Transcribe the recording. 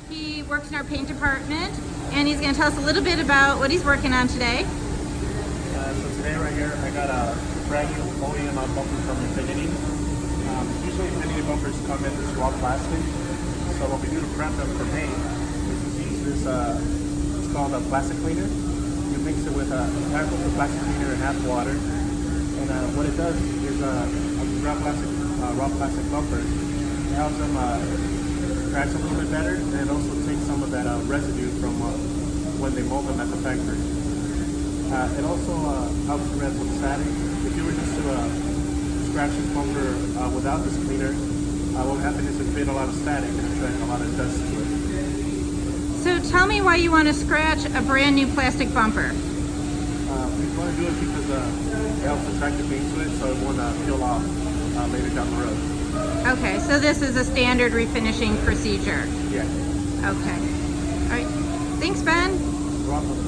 He works in our paint department, and he's going to tell us a little bit about what he's working on today. So today right here, I got a brand new OEM bumper from Refinishing. Usually Refinishing bumpers come in this raw plastic. So what we do to prep them for paint is we use this, it's called a plastic cleaner. You mix it with half of the plastic cleaner and half water. And what it does is a raw plastic bumper. It helps them scratch a little bit better, and it also takes some of that residue from when they mold them at the factory. It also helps prevent some static. If you were just to scratch this bumper without this cleaner, what would happen is it would create a lot of static and attract a lot of dust to it. So tell me why you want to scratch a brand new plastic bumper. We want to do it because it helps attract the paint to it, so it won't peel off later down the road. Okay, so this is a standard refinishing procedure. Yeah. Okay. All right. Thanks, Ben. You're welcome.